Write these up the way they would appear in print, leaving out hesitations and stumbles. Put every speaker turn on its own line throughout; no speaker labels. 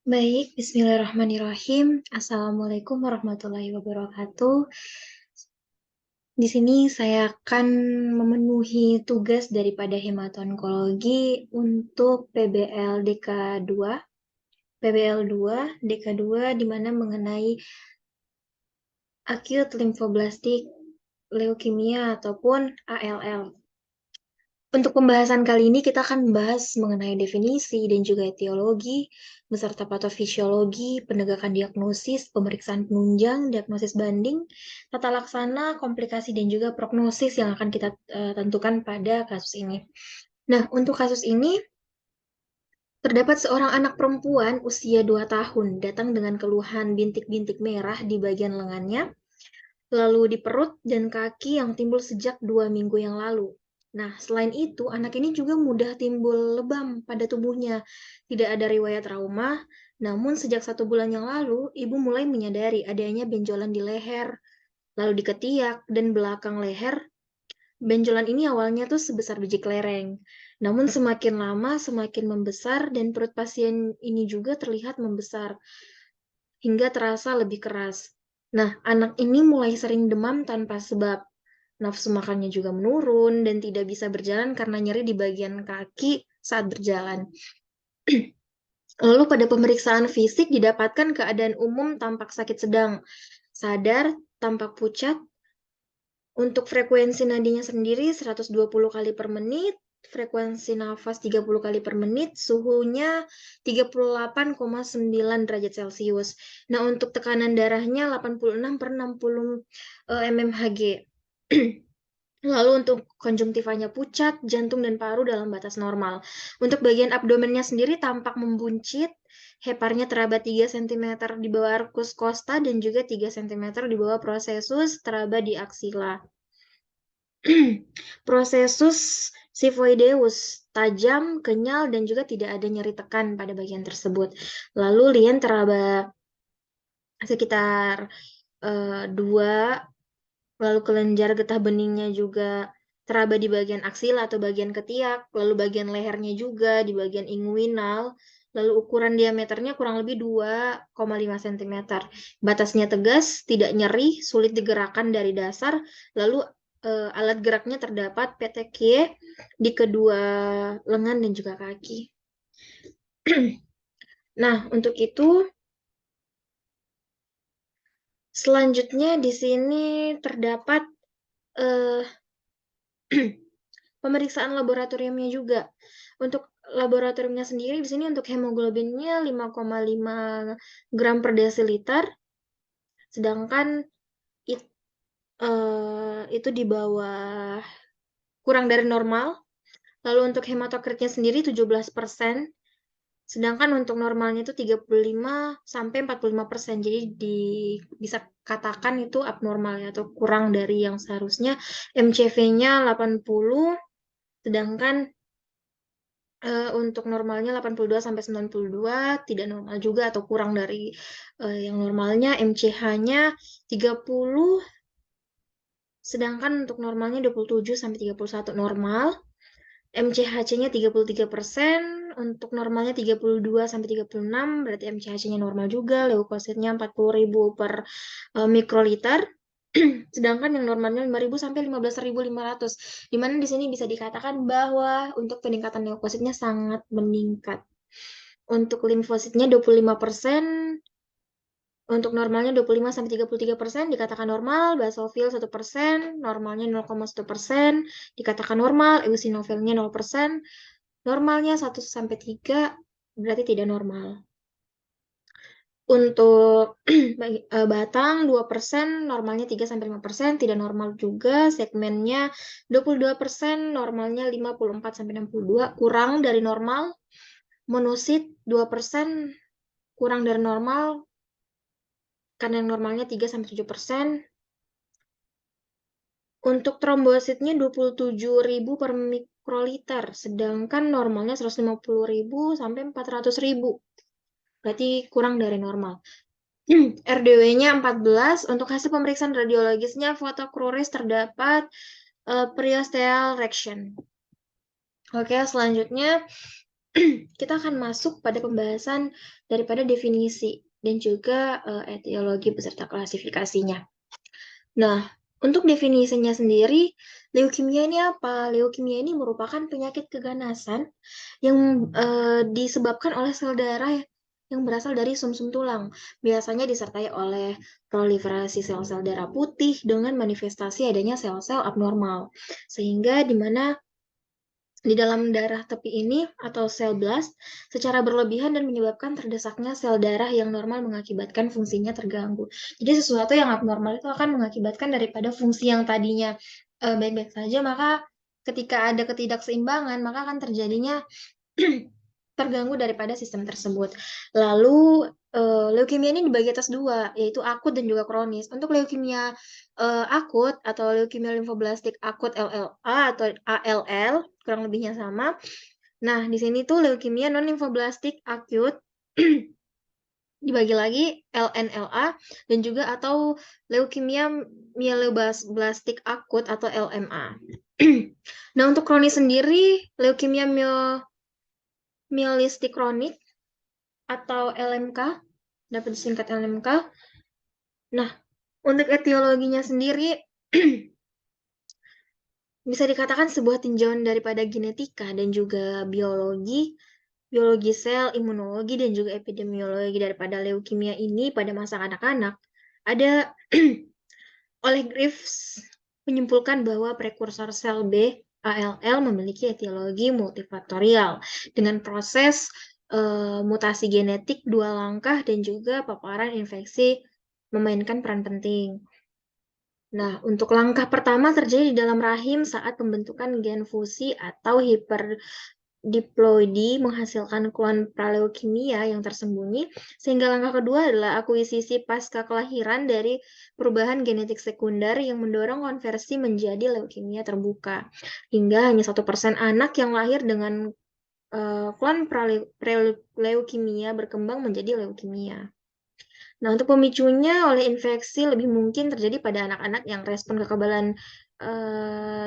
Baik, bismillahirrahmanirrahim. Assalamualaikum warahmatullahi wabarakatuh. Di sini saya akan memenuhi tugas daripada hematonkologi untuk PBL DK2. PBL 2, DK2 di mana mengenai acute lymphoblastic leukemia ataupun ALL. Untuk pembahasan kali ini kita akan membahas mengenai definisi dan juga etiologi, beserta patofisiologi, penegakan diagnosis, pemeriksaan penunjang, diagnosis banding, tata laksana, komplikasi, dan juga prognosis yang akan kita tentukan pada kasus ini. Nah, untuk kasus ini, terdapat seorang anak perempuan usia 2 tahun datang dengan keluhan bintik-bintik merah di bagian lengannya, lalu di perut dan kaki yang timbul sejak 2 minggu yang lalu. Nah, selain itu, anak ini juga mudah timbul lebam pada tubuhnya. Tidak ada riwayat trauma, namun sejak 1 bulan yang lalu, ibu mulai menyadari adanya benjolan di leher, lalu di ketiak, dan belakang leher. Benjolan ini awalnya tuh sebesar biji kelereng. Namun semakin lama, semakin membesar, dan perut pasien ini juga terlihat membesar, hingga terasa lebih keras. Nah, anak ini mulai sering demam tanpa sebab. Nafsu makannya juga menurun dan tidak bisa berjalan karena nyeri di bagian kaki saat berjalan. Lalu pada pemeriksaan fisik didapatkan keadaan umum tampak sakit sedang, sadar, tampak pucat. Untuk frekuensi nadinya sendiri 120 kali per menit, frekuensi nafas 30 kali per menit, suhunya 38,9 derajat Celcius. Nah, untuk tekanan darahnya 86/60 mmHg. Lalu untuk konjungtivanya pucat, jantung dan paru dalam batas normal. Untuk bagian abdomennya sendiri tampak membuncit, heparnya teraba 3 cm di bawah arcus costa dan juga 3 cm di bawah prosesus teraba di aksila. Prosesus sifoideus, tajam, kenyal, dan juga tidak ada nyeri tekan pada bagian tersebut. Lalu lien teraba sekitar 2, lalu kelenjar getah beningnya juga teraba di bagian aksila atau bagian ketiak, lalu bagian lehernya juga di bagian inguinal, lalu ukuran diameternya kurang lebih 2,5 cm. Batasnya tegas, tidak nyeri, sulit digerakkan dari dasar, lalu alat geraknya terdapat petekie di kedua lengan dan juga kaki. Nah, untuk itu selanjutnya di sini terdapat eh, pemeriksaan laboratoriumnya juga. Untuk laboratoriumnya sendiri di sini untuk hemoglobinnya 5,5 gram per desiliter, sedangkan itu di bawah kurang dari normal. Lalu untuk hematokritnya sendiri 17%, sedangkan untuk normalnya itu 35-45%. Jadi bisa katakan itu abnormal ya, atau kurang dari yang seharusnya. MCV-nya 80, sedangkan untuk normalnya 82-92, tidak normal juga atau kurang dari yang normalnya. MCH-nya 30, sedangkan untuk normalnya 27-31 normal. MCHC-nya 33%, untuk normalnya 32-36, berarti MCHC-nya normal juga. Leukositnya 40.000 per mikroliter. Sedangkan yang normalnya 5.000 sampai 15.500. Di mana di sini bisa dikatakan bahwa untuk peningkatan leukositnya sangat meningkat. Untuk limfositnya 25%, untuk normalnya 25-33% dikatakan normal, basofil 1%, normalnya 0,1%, dikatakan normal, eosinofilnya 0%, normalnya 1-3, berarti tidak normal. Untuk batang 2%, normalnya 3-5%, tidak normal juga. Segmennya 22%, normalnya 54-62, kurang dari normal. Monosit 2%, kurang dari normal, karena yang normalnya 3-7%. Untuk trombositnya 27.000 per mikroliter, sedangkan normalnya 150.000 sampai 400.000. Berarti kurang dari normal. RDW-nya 14. Untuk hasil pemeriksaan radiologisnya, fotokruris terdapat periosteal reaction. Oke, selanjutnya kita akan masuk pada pembahasan daripada definisi dan juga etiologi beserta klasifikasinya. Nah, untuk definisinya sendiri, leukemia ini apa? Leukemia ini merupakan penyakit keganasan yang disebabkan oleh sel darah yang berasal dari sumsum tulang. Biasanya disertai oleh proliferasi sel-sel darah putih dengan manifestasi adanya sel-sel abnormal. Sehingga di mana di dalam darah tepi ini atau sel blast secara berlebihan dan menyebabkan terdesaknya sel darah yang normal mengakibatkan fungsinya terganggu. Jadi sesuatu yang abnormal itu akan mengakibatkan daripada fungsi yang tadinya baik-baik saja, maka ketika ada ketidakseimbangan, maka akan terjadinya terganggu daripada sistem tersebut. Lalu leukemia ini dibagi atas dua, yaitu akut dan juga kronis. Untuk leukemia akut atau leukemia limfoblastik akut LLA atau ALL, kurang lebihnya sama. Nah, di sini tuh leukemia non-limfoblastik akut dibagi lagi LNLA dan juga atau leukemia mieloblastik akut atau LMA. Nah, untuk kronis sendiri, leukemia mielistik kronik atau LMK, dapat disingkat LMK. Nah, untuk etiologinya sendiri, bisa dikatakan sebuah tinjauan daripada genetika dan juga biologi sel, imunologi, dan juga epidemiologi daripada leukemia ini pada masa anak-anak. Ada oleh Griffiths menyimpulkan bahwa prekursor sel B, ALL, memiliki etiologi multifaktorial dengan proses mutasi genetik dua langkah dan juga paparan infeksi memainkan peran penting. Nah, untuk langkah pertama terjadi di dalam rahim saat pembentukan gen fusi atau hiperdiploidi menghasilkan klon praleukemia yang tersembunyi, sehingga langkah kedua adalah akuisisi pasca kelahiran dari perubahan genetik sekunder yang mendorong konversi menjadi leukemia terbuka. Hingga hanya 1% anak yang lahir dengan klon praleukemia berkembang menjadi leukemia. Nah, untuk pemicunya oleh infeksi lebih mungkin terjadi pada anak-anak yang respon kekebalan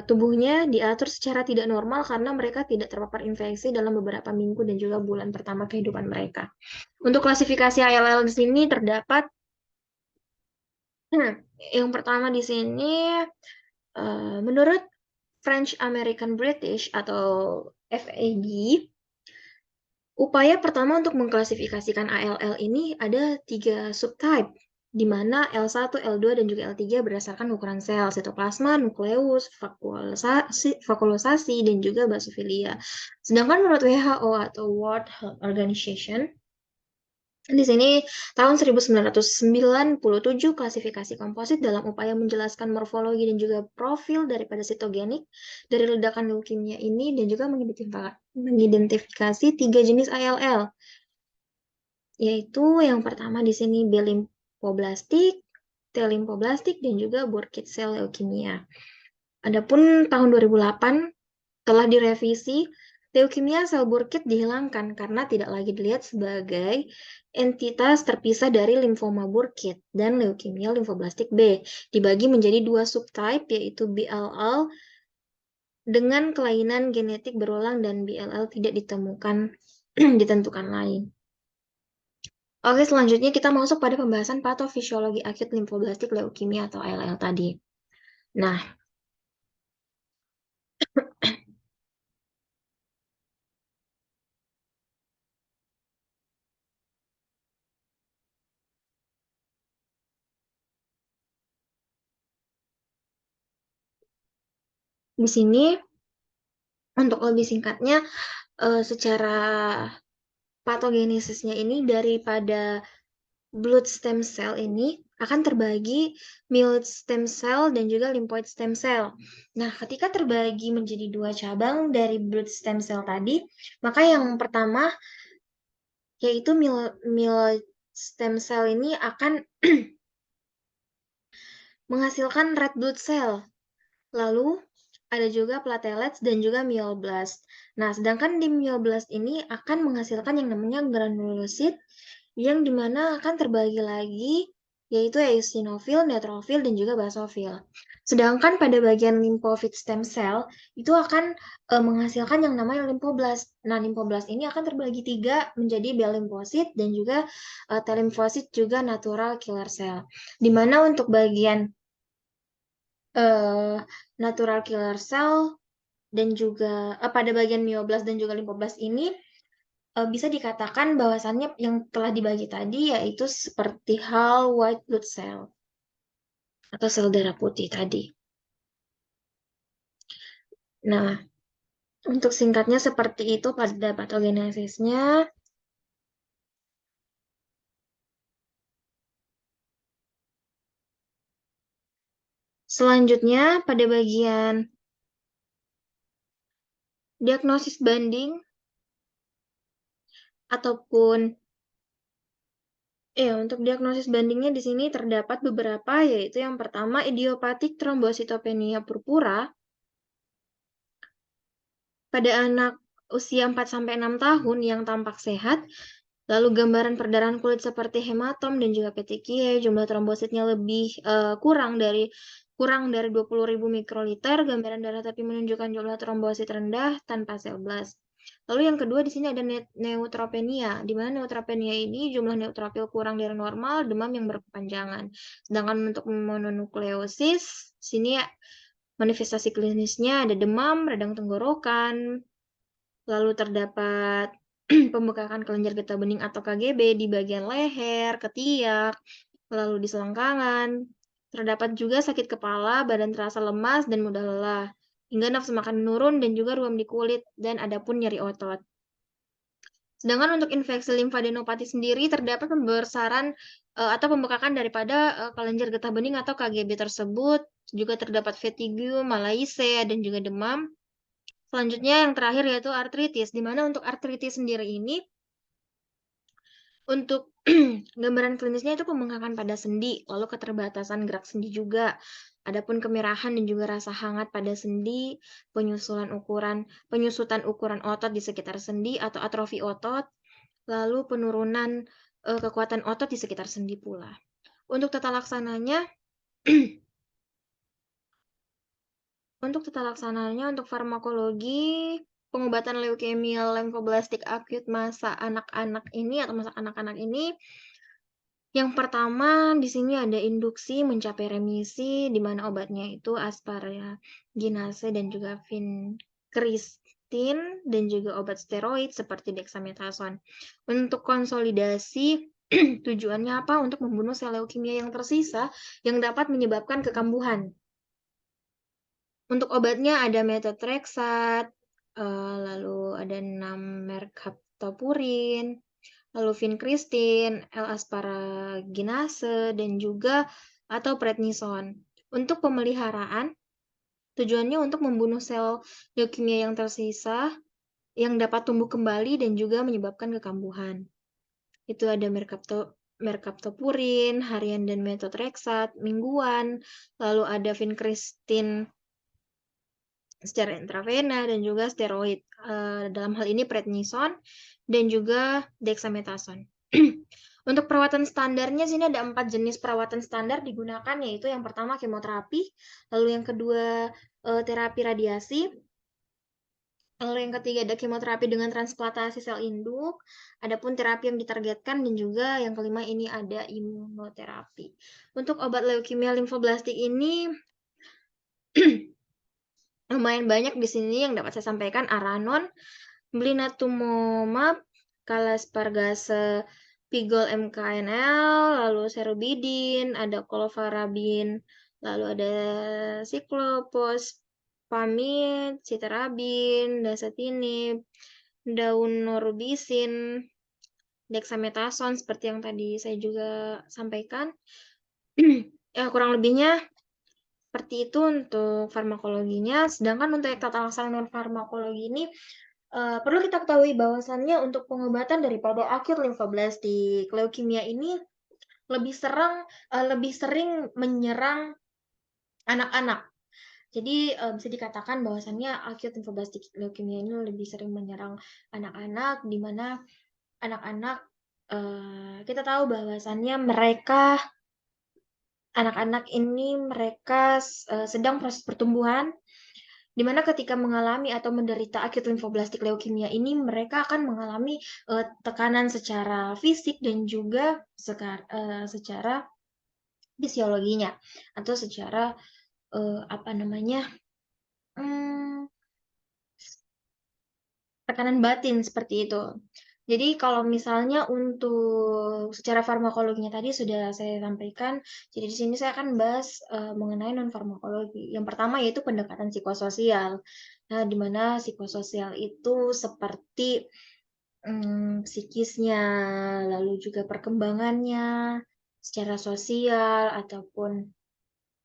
tubuhnya diatur secara tidak normal karena mereka tidak terpapar infeksi dalam beberapa minggu dan juga bulan pertama kehidupan mereka. Untuk klasifikasi ALL di sini terdapat yang pertama di sini menurut French American British atau FAB, upaya pertama untuk mengklasifikasikan ALL ini ada 3 subtype, di mana L1, L2, dan juga L3 berdasarkan ukuran sel, sitoplasma, nukleus, vakulosasi, dan juga basofilia. Sedangkan menurut WHO atau World Health Organization, di sini tahun 1997 klasifikasi komposit dalam upaya menjelaskan morfologi dan juga profil daripada sitogenik dari ledakan leukemia ini dan juga mengidentifikasi 3 jenis ALL, yaitu yang pertama di sini B limfoblastik, T limfoblastik, dan juga Burkitt cell leukemia. Adapun tahun 2008 telah direvisi, leukemia sel Burkitt dihilangkan karena tidak lagi dilihat sebagai entitas terpisah dari limfoma Burkitt dan leukemia limfoblastik B. Dibagi menjadi 2 subtype, yaitu BLL dengan kelainan genetik berulang dan BLL tidak ditentukan lain. Oke, selanjutnya kita masuk pada pembahasan patofisiologi akut limfoblastik leukemia atau ALL tadi. Nah, di sini untuk lebih singkatnya, secara patogenesisnya ini daripada blood stem cell ini akan terbagi myeloid stem cell dan juga lymphoid stem cell. Nah, ketika terbagi menjadi 2 cabang dari blood stem cell tadi, maka yang pertama yaitu myeloid stem cell ini akan menghasilkan red blood cell. Lalu ada juga platelets dan juga myeloblast. Nah, sedangkan di myeloblast ini akan menghasilkan yang namanya granulosit yang dimana akan terbagi lagi yaitu eosinofil, neutrofil, dan juga basofil. Sedangkan pada bagian limfosit stem cell itu akan menghasilkan yang namanya limfoblast. Nah, limfoblast ini akan terbagi 3 menjadi B limfosit dan juga T limfosit juga natural killer cell. Di mana untuk bagian natural killer cell dan juga pada bagian myoblast dan juga limfoblast ini bisa dikatakan bahwasannya yang telah dibagi tadi yaitu seperti hal white blood cell atau sel darah putih tadi. Nah, untuk singkatnya seperti itu pada patogenesisnya. Selanjutnya pada bagian diagnosis banding ataupun untuk diagnosis bandingnya di sini terdapat beberapa, yaitu yang pertama idiopatik trombositopenia purpura pada anak usia 4-6 tahun yang tampak sehat, lalu gambaran perdarahan kulit seperti hematom dan juga petekiae, jumlah trombositnya lebih kurang dari 20.000 mikroliter, gambaran darah tapi menunjukkan jumlah trombosit rendah tanpa sel blast. Lalu yang kedua di sini ada neutropenia, di mana neutropenia ini jumlah neutrofil kurang dari normal, demam yang berkepanjangan. Sedangkan untuk mononukleosis, sini manifestasi klinisnya ada demam, radang tenggorokan, lalu terdapat pembekakan kelenjar getah bening atau KGB di bagian leher, ketiak, lalu di selangkangan. Terdapat juga sakit kepala, badan terasa lemas dan mudah lelah, hingga nafsu makan menurun dan juga ruam di kulit, dan ada pun nyeri otot. Sedangkan untuk infeksi limfadenopati sendiri terdapat pembesaran atau pembekakan daripada kelenjar getah bening atau KGB tersebut, juga terdapat vertigo, malaise, dan juga demam. Selanjutnya yang terakhir yaitu artritis, di mana untuk artritis sendiri ini untuk gambaran klinisnya itu pembengkakan pada sendi, lalu keterbatasan gerak sendi juga. Adapun kemerahan dan juga rasa hangat pada sendi, penyusutan ukuran otot di sekitar sendi atau atrofi otot, lalu penurunan kekuatan otot di sekitar sendi pula. Untuk tata laksananya untuk farmakologi pengobatan leukemia limfoblastik akut masa anak-anak ini yang pertama di sini ada induksi mencapai remisi, di mana obatnya itu asparaginase dan juga vincristin dan juga obat steroid seperti dexamethasone. Untuk konsolidasi tujuannya apa? Untuk membunuh sel leukemia yang tersisa yang dapat menyebabkan kekambuhan. Untuk obatnya ada methotrexate, lalu ada mercaptopurin, lalu vincristin, L-asparaginase, dan juga atau prednison. Untuk pemeliharaan, tujuannya untuk membunuh sel leukemia yang tersisa yang dapat tumbuh kembali dan juga menyebabkan kekambuhan. Itu ada mercaptopurin, harian dan methotrexate, mingguan, lalu ada vincristin secara intravena dan juga steroid. Dalam hal ini prednison dan juga dexamethasone. Untuk perawatan standarnya sini ada 4 jenis perawatan standar digunakan, yaitu yang pertama kemoterapi, lalu yang kedua terapi radiasi, lalu yang ketiga ada kemoterapi dengan transplantasi sel induk, adapun terapi yang ditargetkan, dan juga yang kelima ini ada imunoterapi. Untuk obat leukemia limfoblastik ini lumayan banyak di sini yang dapat saya sampaikan: Aranon, blinatumomab, Calaspargase, Pigol MKNL, lalu Serubidin, ada Clovarabin, lalu ada Cyclophosphamide, Citarabin, Dasatinib, Daunorubicin, Dexamethasone seperti yang tadi saya juga sampaikan. Ya, kurang lebihnya seperti itu untuk farmakologinya. Sedangkan untuk tata laksana non farmakologi ini perlu kita ketahui bahwasannya untuk pengobatan daripada akut limfoblastik leukemia ini lebih sering menyerang anak-anak. Jadi bisa dikatakan bahwasannya akut limfoblastik leukemia ini lebih sering menyerang anak-anak, di mana anak-anak kita tahu bahwasannya mereka anak-anak ini mereka sedang proses pertumbuhan, di mana ketika mengalami atau menderita akut limfoblastik leukemia ini mereka akan mengalami tekanan secara fisik dan juga secara fisiologinya atau secara apa namanya tekanan batin seperti itu. Jadi kalau misalnya untuk secara farmakologinya tadi sudah saya sampaikan, jadi di sini saya akan bahas mengenai non farmakologi. Yang pertama yaitu pendekatan psikososial. Nah, di mana psikososial itu seperti psikisnya, lalu juga perkembangannya secara sosial ataupun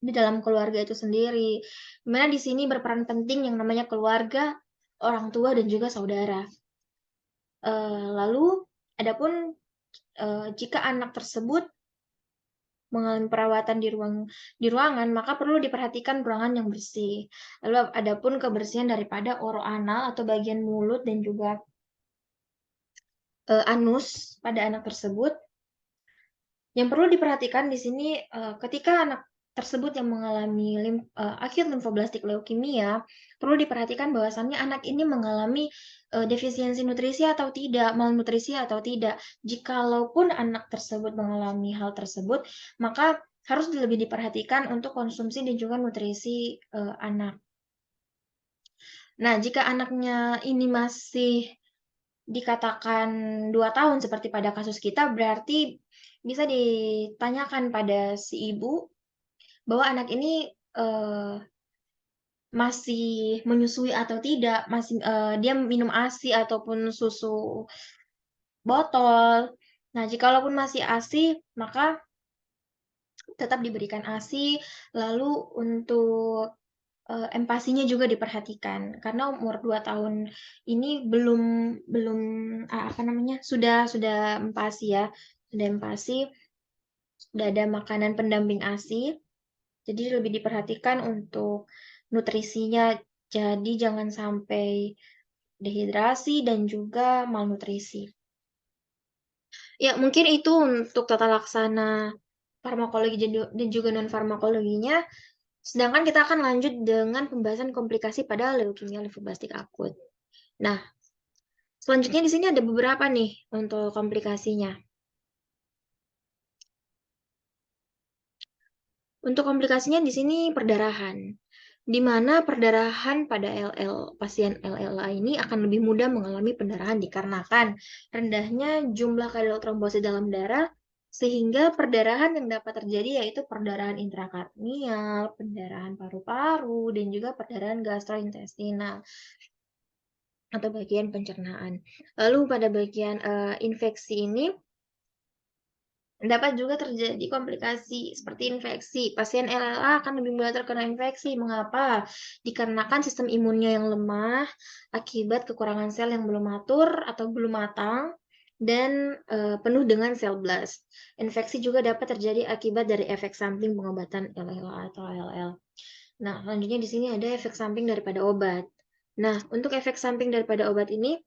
di dalam keluarga itu sendiri. Dimana di sini berperan penting yang namanya keluarga, orang tua dan juga saudara. Lalu adapun jika anak tersebut mengalami perawatan di ruangan, maka perlu diperhatikan ruangan yang bersih. Lalu adapun kebersihan daripada oroanal atau bagian mulut dan juga anus pada anak tersebut. Yang perlu diperhatikan di sini ketika anak tersebut yang mengalami akut limfoblastik leukemia, perlu diperhatikan bahwasannya anak ini mengalami defisiensi nutrisi atau tidak, malnutrisi atau tidak. Jikalaupun anak tersebut mengalami hal tersebut, maka harus lebih diperhatikan untuk konsumsi dan juga nutrisi anak. Nah, jika anaknya ini masih dikatakan 2 tahun seperti pada kasus kita, berarti bisa ditanyakan pada si ibu bahwa anak ini masih menyusui atau tidak, masih dia minum ASI ataupun susu botol. Nah, jikalaupun masih ASI, maka tetap diberikan ASI. Lalu untuk empasinya juga diperhatikan karena umur 2 tahun ini belum belum apa namanya sudah empasi ya, sudah empasi, sudah ada makanan pendamping ASI. Jadi lebih diperhatikan untuk nutrisinya. Jadi jangan sampai dehidrasi dan juga malnutrisi. Ya, mungkin itu untuk tata laksana farmakologi dan juga non farmakologinya. Sedangkan kita akan lanjut dengan pembahasan komplikasi pada leukemia limfoblastik akut. Nah, selanjutnya di sini ada beberapa nih untuk komplikasinya. Untuk komplikasinya di sini perdarahan, di mana perdarahan pada pasien LLA ini akan lebih mudah mengalami pendarahan dikarenakan rendahnya jumlah kadar trombosit dalam darah, sehingga perdarahan yang dapat terjadi yaitu perdarahan intrakarnial, perdarahan paru-paru, dan juga perdarahan gastrointestinal atau bagian pencernaan. Lalu pada bagian infeksi ini dapat juga terjadi komplikasi seperti infeksi. Pasien LLA akan lebih mudah terkena infeksi. Mengapa? Dikarenakan sistem imunnya yang lemah akibat kekurangan sel yang belum matur atau belum matang dan penuh dengan sel blast. Infeksi juga dapat terjadi akibat dari efek samping pengobatan LLA atau ALL. Nah, selanjutnya di sini ada efek samping daripada obat. Nah, untuk efek samping daripada obat ini,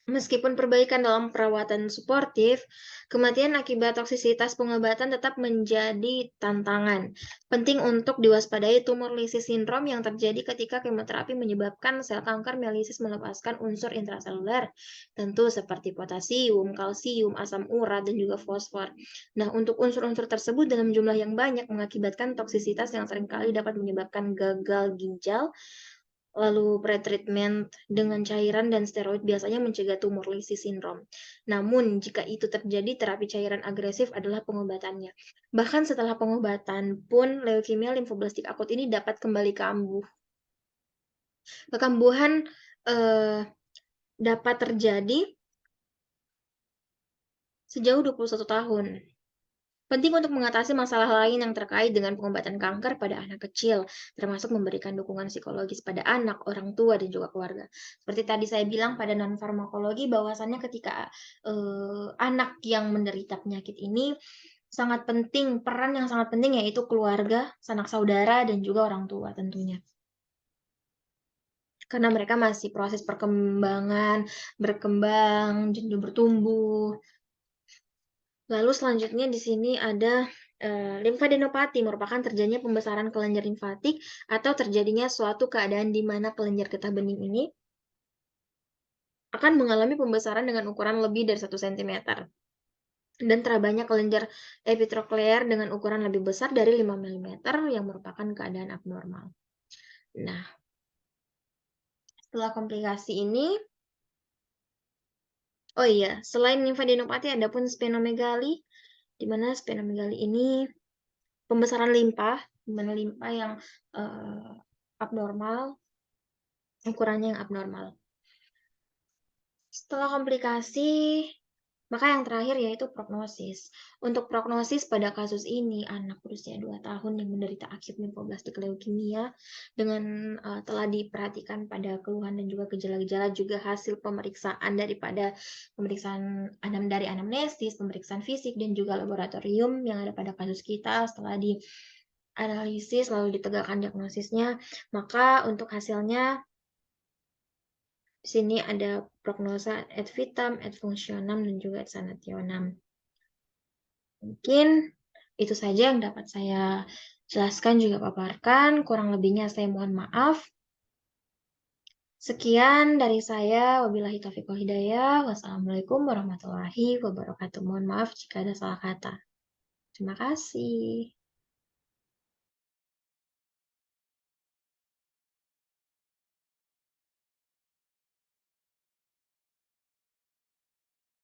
meskipun perbaikan dalam perawatan suportif, kematian akibat toksisitas pengobatan tetap menjadi tantangan. Penting untuk diwaspadai tumor lisis sindrom yang terjadi ketika kemoterapi menyebabkan sel kanker melisis melepaskan unsur intraseluler, tentu seperti potasium, kalsium, asam urat, dan juga fosfor. Nah, untuk unsur-unsur tersebut dalam jumlah yang banyak mengakibatkan toksisitas yang seringkali dapat menyebabkan gagal ginjal. Lalu pretreatment dengan cairan dan steroid biasanya mencegah tumor lisis sindrom. Namun, jika itu terjadi, terapi cairan agresif adalah pengobatannya. Bahkan setelah pengobatan pun, leukemia limfoblastik akut ini dapat kembali kambuh. Kekambuhan dapat terjadi sejauh 21 tahun. Penting untuk mengatasi masalah lain yang terkait dengan pengobatan kanker pada anak kecil, termasuk memberikan dukungan psikologis pada anak, orang tua, dan juga keluarga. Seperti tadi saya bilang pada non-farmakologi, bahwasannya ketika anak yang menderita penyakit ini, sangat penting, peran yang sangat penting yaitu keluarga, sanak saudara, dan juga orang tua tentunya. Karena mereka masih proses perkembangan, berkembang, dan bertumbuh. Lalu selanjutnya di sini ada Limfadenopati merupakan terjadinya pembesaran kelenjar limfatik atau terjadinya suatu keadaan di mana kelenjar getah bening ini akan mengalami pembesaran dengan ukuran lebih dari 1 cm dan terabanya kelenjar epitroklear dengan ukuran lebih besar dari 5 mm yang merupakan keadaan abnormal. Nah, setelah komplikasi ini, oh iya, selain limfadenopati ada pun splenomegali, di mana splenomegali ini pembesaran limpa, di mana limpa yang abnormal, ukurannya yang abnormal. Setelah komplikasi, maka yang terakhir yaitu prognosis. Untuk prognosis pada kasus ini, anak berusia 2 tahun yang menderita akut limfoblastik leukemia dengan telah diperhatikan pada keluhan dan juga gejala-gejala, juga hasil pemeriksaan daripada pemeriksaan dari anamnesis, pemeriksaan fisik, dan juga laboratorium yang ada pada kasus kita setelah dianalisis lalu ditegakkan diagnosisnya, maka untuk hasilnya di sini ada prognosa ad vitam, ad functionam, dan juga ad sanationem. Mungkin itu saja yang dapat saya jelaskan juga paparkan. Kurang lebihnya saya mohon maaf. Sekian dari saya. Wabillahi taufiq wal hidayah. Wassalamualaikum warahmatullahi wabarakatuh. Mohon maaf jika ada salah kata. Terima kasih.